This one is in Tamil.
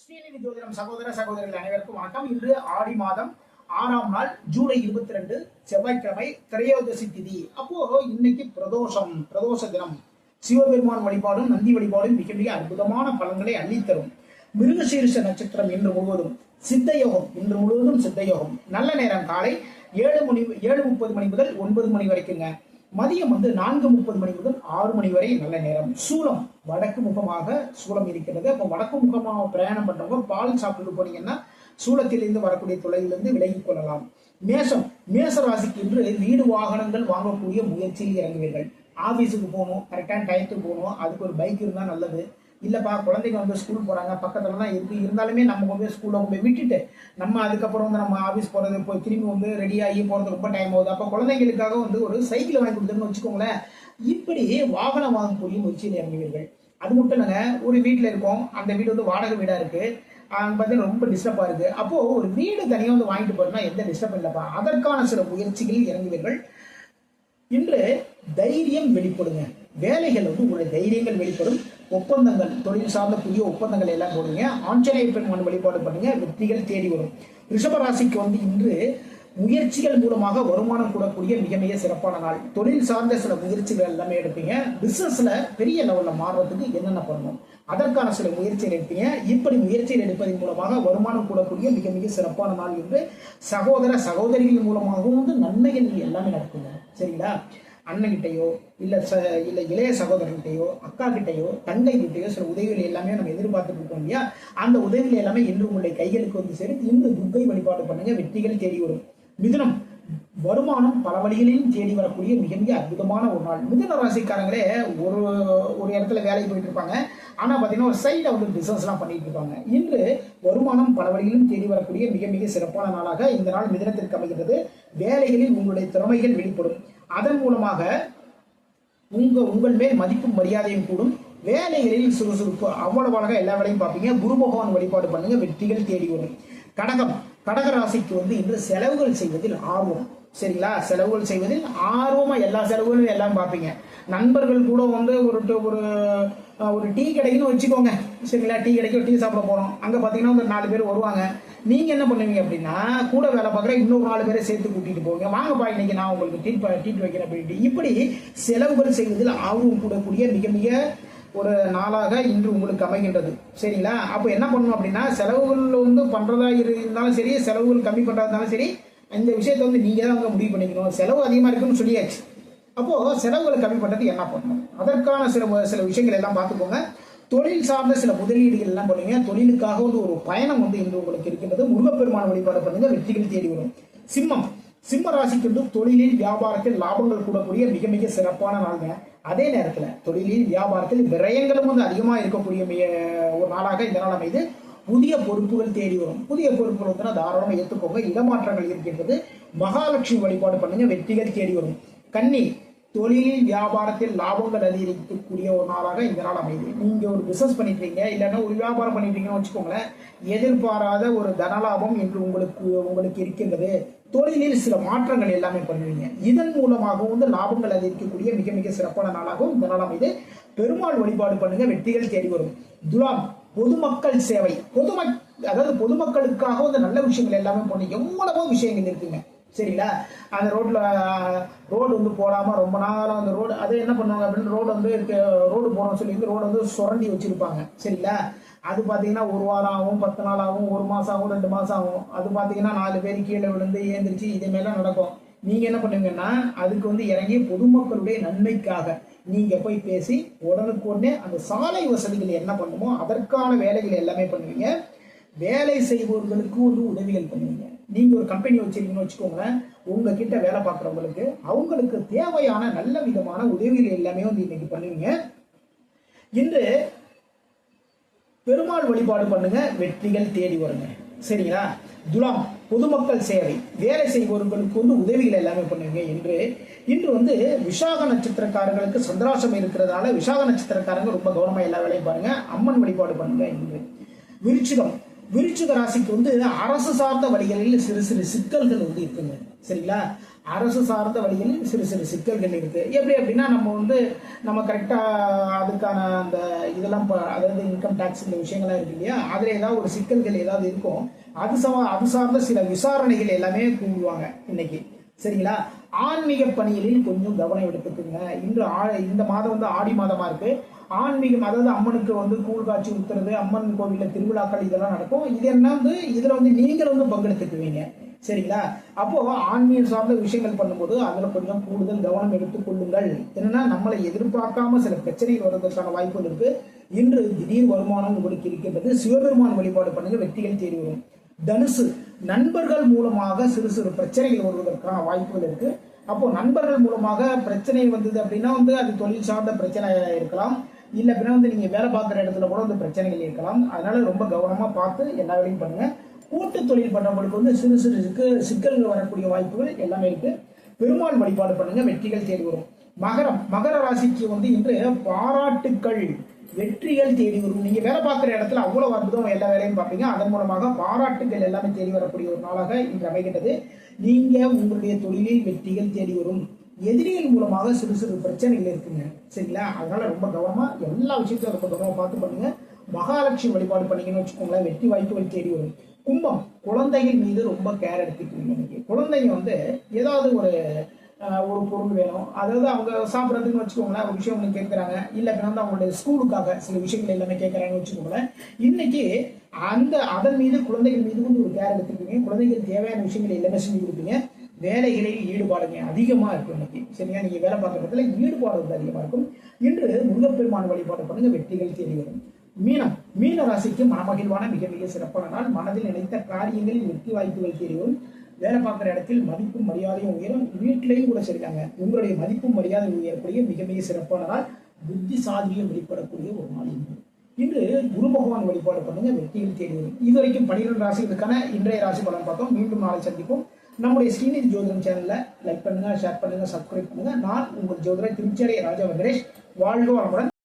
ஸ்ரீநிதி ஜோதிடம் சகோதர சகோதரிகள் அனைவருக்கும் வணக்கம். இன்று ஆடி மாதம் 6ஆம் நாள் ஜூலை 22 செவ்வாய்க்கிழமை திரையோதசி திதி. அப்போ இன்னைக்கு பிரதோஷ தினம். சிவபெருமான் வழிபாடும் நந்தி வழிபாடும் மிக மிக அற்புதமான பலன்களை அள்ளித்தரும். மிருகசீரிஷ நட்சத்திரம் இன்று முழுவதும், சித்தயோகம் இன்று முழுவதும் சித்தயோகம். நல்ல நேரம் காலை 7:30 மணி முதல் 9 மணி வரைக்குங்க. மதியம் 4:30 மணி முதல் 6 மணி வரை நல்ல நேரம். சூலம் வடக்கு முகமாக சூலம் இருக்கிறது. அப்போ வடக்கு முகமாக பிரயாணம் பண்றவங்க பால் சாப்பிட்டு போனீங்கன்னா சூலத்திலிருந்து வரக்கூடிய தொலைவிலிருந்து விலகிக் கொள்ளலாம். மேச ராசிக்கு இன்று வீடு வாகனங்கள் வாங்கக்கூடிய முயற்சியில் இறங்குவீர்கள். ஆபீஸுக்கு போகணும், கரெக்டான டைத்துக்கு போகணும், அதுக்கு ஒரு பைக் இருந்தால் நல்லது. இல்லப்பா குழந்தைங்க ஸ்கூல் போறாங்க, பக்கத்துல தான் இருக்கு, இருந்தாலுமே நம்ம ஸ்கூல்ல போய் விட்டுட்டு நம்ம அதுக்கப்புறம் நம்ம ஆபீஸ் போறது போய் திரும்பி ரெடி ஆகி போறது ரொம்ப டைம் ஆகுது. அப்ப குழந்தைங்களுக்காக ஒரு சைக்கிள் வாங்கி கொடுத்துருன்னு வச்சுக்கோங்களேன். இப்படி வாகனம் வாங்கக்கூடிய முயற்சியில் இறங்குவீர்கள். அது மட்டும் இல்லைங்க, ஒரு வீட்டுல இருக்கோம், அந்த வீடு வாடகை வீடா இருக்கு, பார்த்தீங்கன்னா ரொம்ப டிஸ்டர்பா இருக்கு. அப்போ ஒரு வீடு தனியா வாங்கிட்டு போறோம்னா எந்த டிஸ்டர்ப் இல்லப்பா, அதற்கான சில முயற்சிகளில் இறங்குவீர்கள். இன்று தைரியம் வெளிப்படுங்க. வேலைகள் உங்களுடைய தைரியங்கள் வெளிப்படும். ஒப்பந்தங்கள், தொழில் சார்ந்த புதிய ஒப்பந்தங்கள் எல்லாம் போடுங்க. ஆஞ்சநேய பெருமான் வழிபாடு பண்ணுங்க, வெற்றிகள் தேடி வரும். ரிஷபராசிக்கு இன்று முயற்சிகள் மூலமாக வருமானம் கூடக்கூடிய மிக மிக சிறப்பான நாள். தொழில் சார்ந்த சில முயற்சிகள் எல்லாமே எடுப்பீங்க. பிசினஸ்ல பெரிய லெவல்ல மாறுறதுக்கு என்னென்ன பண்ணணும் அதற்கான சில முயற்சிகள் எடுப்பீங்க. இப்படி முயற்சிகள் எடுப்பதன் மூலமாக வருமானம் கூடக்கூடிய மிக மிக சிறப்பான நாள் என்று சகோதர சகோதரிகள் மூலமாகவும் நன்மைகள் எல்லாமே நடக்குங்க. சரிங்களா? அண்ணன்கிட்டையோ இல்ல இளைய சகோதரன்கிட்டையோ அக்கா கிட்டையோ தங்கை கிட்டையோ சில உதவிகள் எல்லாமே நம்ம எதிர்பார்த்துட்டு இருக்கோம் இல்லையா? அந்த உதவிகள் எல்லாமே இன்று உங்களுடைய கைகளுக்கு சரி. இன்று துர்க்கை வழிபாடு பண்ணுங்க, வெற்றிகள் தேடி வரும். மிதுனம் வருமானம் பல வழிகளிலும் தேடி வரக்கூடிய மிக மிக அற்புதமான ஒரு நாள். மிதுன ராசிக்காரங்களே ஒரு இடத்துல வேலைக்கு போயிட்டு இருப்பாங்க, ஆனா பாத்தீங்கன்னா ஒரு சைட்ல பிசினஸ் எல்லாம் பண்ணிட்டு இருப்பாங்க. இன்று வருமானம் பல வழிகளிலும் தேடி வரக்கூடிய மிக மிக சிறப்பான நாளாக இந்த நாள் மிதுனத்திற்கு அமைகிறது. வேலைகளில் உங்களுடைய திறமைகள் வெளிப்படும். அதன் மூலமாக உங்கள் மேல் மதிப்பும் மரியாதையும் கூடும். வேலைகளில் சுறுசுறுப்பு, அவ்வளவு அழகா எல்லா வேலையும் பார்ப்பீங்க. குரு பகவான் வழிபாடு பண்ணுங்க, வெற்றிகள் தேடி வரும். கடக ராசிக்கு இன்று செலவுகள் செய்வதில் ஆர்வம். சரிங்களா? செலவுகள் செய்வதில் ஆர்வமா எல்லா செலவுகளும் எல்லாம் பார்ப்பீங்க. நண்பர்கள் கூட ஒரு டீ கடைக்குன்னு வச்சுக்கோங்க. சரிங்களா? டீ கடைக்கு டீ சாப்பிட போறோம், அங்க பாத்தீங்கன்னா 4 பேர் வருவாங்க. நீங்க என்ன பண்ணுவீங்க அப்படின்னா, கூட வேலை பார்க்குற இன்னொரு 4 பேரை சேர்த்து கூட்டிட்டு போவீங்க. வாங்கப்பா இன்னைக்கு நான் உங்களுக்கு டீட் வைக்கிறேன் அப்படின்ட்டு. இப்படி செலவுகள் செய்வதில் ஆர்வம் கூடக்கூடிய மிக மிக ஒரு நாளாக இன்று உங்களுக்கு அமைகின்றது. சரிங்களா? அப்போ என்ன பண்ணணும் அப்படின்னா, செலவுகள் பண்றதா இருந்தாலும் சரி, செலவுகள் கம்மி பண்றதா இருந்தாலும் சரி, இந்த விஷயத்தை நீங்க தான் முடிவு பண்ணிக்கணும். செலவு அதிகமா இருக்குன்னு சொல்லியாச்சு. அப்போ செலவுகளை கம்மி பண்றது என்ன பண்ணணும், அதற்கான சில விஷயங்கள் எல்லாம் பார்த்துக்கோங்க. தொழில் சார்ந்த சில முதலீடுகள் எல்லாம் பண்ணுங்க. தொழிலுக்காக ஒரு பயணம் இன்று உங்களுக்கு இருக்கின்றது. முருகப்பெருமான வழிபாடு பண்ணுங்க, வெற்றிகள் தேடி வரும். சிம்ம ராசிக்கு தொழிலில் வியாபாரத்தில் லாபங்கள் கூடக்கூடிய மிக மிக சிறப்பான நாளுங்க. அதே நேரத்தில் தொழிலில் வியாபாரத்தில் விரயங்களும் அதிகமா இருக்கக்கூடிய ஒரு நாளாக இந்த நாள் அமைது. புதிய பொறுப்புகள் தேடி வரும். புதிய பொறுப்புகள் தாராளமாக ஏற்றுக்கோங்க. இடமாற்றங்கள் இருக்கின்றது. மகாலட்சுமி வழிபாடு பண்ணுங்க, வெற்றிகள் தேடி வரும். கன்னி தொழிலில் வியாபாரத்தில் லாபங்கள் அதிகரிக்கக்கூடிய ஒரு நாளாக இந்த நாள் அமைது. நீங்க ஒரு பிசினஸ் பண்ணிட்டு இருக்கீங்க, இல்லைன்னா ஒரு வியாபாரம் பண்ணிட்டு இருக்கீங்கன்னு வச்சுக்கோங்களேன். எதிர்பாராத ஒரு தனலாபம் என்று உங்களுக்கு இருக்கின்றது. தொழிலில் சில மாற்றங்கள் எல்லாமே பண்ணுவீங்க. இதன் மூலமாக லாபங்கள் அதிகரிக்கக்கூடிய மிக மிக சிறப்பான நாளாகவும் இந்த நாள் அமைது. பெருமாள் வழிபாடு பண்ணுங்க, வெற்றிகள் தேடி வரும். துலாம் பொதுமக்கள் சேவை. அதாவது பொதுமக்களுக்காக நல்ல விஷயங்கள் எல்லாமே பண்ணி எவ்வளவோ விஷயங்கள் இருக்குங்க. சரிங்களா? அந்த ரோடு போடாம ரொம்ப நாளும் அந்த ரோடு அதை என்ன பண்ணுவாங்க அப்படின்னு ரோடு போடணும்னு சொல்லி ரோடு சுரண்டி வச்சிருப்பாங்க. சரிங்களா? அது பாத்தீங்கன்னா 1 வாரம் ஆகும், 10 நாள் ஆகும், 1 மாசம் ஆகும், 2 மாசம் ஆகும். அது பாத்தீங்கன்னா 4 பேர் கீழே விழுந்து ஏந்திரிச்சு இதே மாதிரிலாம் நடக்கும். நீங்க என்ன பண்ணுவீங்கன்னா, அதுக்கு இறங்கி பொதுமக்களுடைய நன்மைக்காக நீங்க போய் பேசி உடனுக்குடனே அந்த சாலை வசதிகள் என்ன பண்ணுமோ அதற்கான வேலைகள் எல்லாமே பண்ணுவீங்க. வேலை செய்பவர்களுக்கு உதவிகள் பண்ணுவீங்க. நீங்க ஒரு கம்பெனி வச்சிருக்கீங்கன்னு வச்சுக்கோங்களேன். உங்ககிட்ட வேலை பார்க்குறவங்களுக்கு அவங்களுக்கு தேவையான நல்ல விதமான உதவிகள் எல்லாமே இன்னைக்கு பண்ணுவீங்க. இன்று பெருமாள் வழிபாடு பண்ணுங்க, வெற்றிகள் தேடி வருங்க. சரிங்களா? துலாம் பொதுமக்கள் சேவை, வேலை செய்பவர்களுக்கு உதவிகள் எல்லாமே பண்ணுவீங்க. இன்று விசாக நட்சத்திரக்காரங்களுக்கு சந்திராசம் இருக்கிறதால விசாக நட்சத்திரக்காரங்க ரொம்ப கவனமா எல்லா வேலையும் பாருங்க. அம்மன் வழிபாடு பண்ணுங்க. இன்று விருச்சிக ராசிக்கு அரசு சார்ந்த வழிகளில் சிறு சிறு சிக்கல்கள் இருக்குங்க. சரிங்களா? அரசு சார்ந்த வழியில் சிறு சிறு சிக்கல்கள் இருக்கு. எப்படி அப்படின்னா நம்ம கரெக்டா அதுக்கான அந்த இதெல்லாம் அதாவது இன்கம் டேக்ஸ் இந்த விஷயங்கள்லாம் இருக்கு இல்லையா, அதுல ஏதாவது ஒரு சிக்கல்கள் ஏதாவது இருக்கும். அது சார்ந்த சில விசாரணைகள் எல்லாமே கூடுவாங்க இன்னைக்கு. சரிங்களா? ஆன்மீக பணிகளில் கொஞ்சம் கவனம் எடுத்துக்குங்க. இந்த மாதம் ஆடி மாதமா இருக்கு. ஆன்மீகம் அதாவது அம்மனுக்கு கூழ் காட்சி ஊத்துறது, அம்மன் கோவில்ல திருவிழாக்கள் இதெல்லாம் நடக்கும். இது என்ன இதுல நீங்கள் பங்கெடுத்துக்குவீங்க. சரிங்களா? அப்போ ஆன்மீகம் சார்ந்த விஷயங்கள் பண்ணும்போது அதுல கொஞ்சம் கூடுதல் கவனம் எடுத்துக் கொள்ளுங்கள். என்னன்னா நம்மளை எதிர்பார்க்காம சில பிரச்சனைகள் வருவதற்கான வாய்ப்புகள் இருக்கு. இன்று திடீர் வருமானம் உங்களுக்கு இருக்கின்றது. சிவபெருமான் வழிபாடு பண்ணுங்க, வெற்றிகள் தேடி வரும். தனுசு, நண்பர்கள் மூலமாக சிறு சிறு பிரச்சனைகள் வருவதற்கான வாய்ப்புகள் இருக்கு. அப்போ நண்பர்கள் மூலமாக பிரச்சனை வந்தது அப்படின்னா அது தொழில் சார்ந்த பிரச்சனையா இருக்கலாம். இல்ல அப்படின்னா நீங்க வேலை பார்க்குற இடத்துல கூட பிரச்சனைகள் இருக்கலாம். அதனால ரொம்ப கவனமா பார்த்து எல்லா வேலையும் பண்ணுங்க. கூட்டு தொழில் பண்றவங்களுக்கு சிறு சிறு சிக்கல்கள் வரக்கூடிய வாய்ப்புகள் எல்லாமே இருக்கு. பெருமாள் வழிபாடு பண்ணுங்க, வெற்றிகள் தேடி வரும். மகரம், மகர ராசிக்கு இன்று பாராட்டுக்கள், வெற்றிகள் தேடி வரும். நீங்க வேலை பார்க்குற இடத்துல அவ்வளவு அற்புதம் எல்லா வேலையும் பார்ப்பீங்க. அதன் மூலமாக பாராட்டுகள் எல்லாமே தேடி வரக்கூடிய ஒரு நாளாக இன்று அமைகின்றது. நீங்க உங்களுடைய தொழிலில் வெற்றிகள் தேடி வரும். எதிரிகள் மூலமாக சிறு சிறு பிரச்சனைகள் இருக்குங்க. சரிங்களா? அதனால ரொம்ப கவனமா எல்லா விஷயத்தையும் ரொம்ப கவனமா பார்த்து பண்ணுங்க. மகாலட்சுமி வழிபாடு பண்ணீங்கன்னு வச்சுக்கோங்களேன், வெற்றி வாய்ப்புகள் தேடி வரும். கும்பம், குழந்தைகள் மீது ரொம்ப கேர் எடுத்துக்கிறீங்க. இன்னைக்கு குழந்தைங்க ஏதாவது ஒரு பொருள் வேணும், அதாவது அவங்க சாப்பிட்றதுன்னு வச்சுக்கோங்களேன், ஒரு விஷயம் ஒன்று கேட்குறாங்க, இல்லை அப்படின்னா அவங்களுடைய ஸ்கூலுக்காக சில விஷயங்கள் எல்லாமே கேட்குறாங்கன்னு வச்சுக்கோங்களேன். இன்னைக்கு அதன் மீது குழந்தைகள் மீது ஒரு கேர் எடுத்துக்கிறீங்க. குழந்தைகள் தேவையான விஷயங்களை எல்லாமே செஞ்சு கொடுப்பீங்க. வேலைகளில் ஈடுபாடுங்க அதிகமாக இருக்கும் இன்னைக்கு. சரிங்களா? நீங்க வேலை பார்க்குற இடத்துல ஈடுபாடு அதிகமாக இருக்கும். இன்று முருகப்பெருமான் வழிபாடு பண்ணுங்க, வெற்றிகள் தேடி வரும். மீனம், மீன ராசிக்கு மனமகிழ்வான மிக மிக சிறப்பான நாள். மனதில் நினைத்த காரியங்களில் வெற்றி வாய்ப்புகள் தேடி வரும். வேலை பார்க்குற இடத்தில் மதிப்பும் மரியாதையும் உயரும். வீட்டிலையும் கூட சரிதாங்க, உங்களுடைய மதிப்பும் மரியாதை உயரக்கூடிய மிக மிக சிறப்பான நாள். புத்தி சாதுரியம் வெளிப்படக்கூடிய ஒரு நாள் இன்று குரு பகவான் வழிபாடு பண்ணுங்க, வெற்றிகள் தேடி வரும். இதுவரைக்கும் 12 ராசிகளுக்கான இன்றைய ராசி பலன் பார்த்தோம். மீண்டும் நாளை சந்திப்போம். நம்முடைய ஸ்ரீநிதி ஜோதிடம் சேனல்ல லைக் பண்ணுங்க, ஷேர் பண்ணுங்க, சப்ஸ்கிரைப் பண்ணுங்க. நான் உங்கள் ஜோதிடர் திருச்சேரை ராஜா வெங்கடேஷ். வாழ்க வளமுடன்.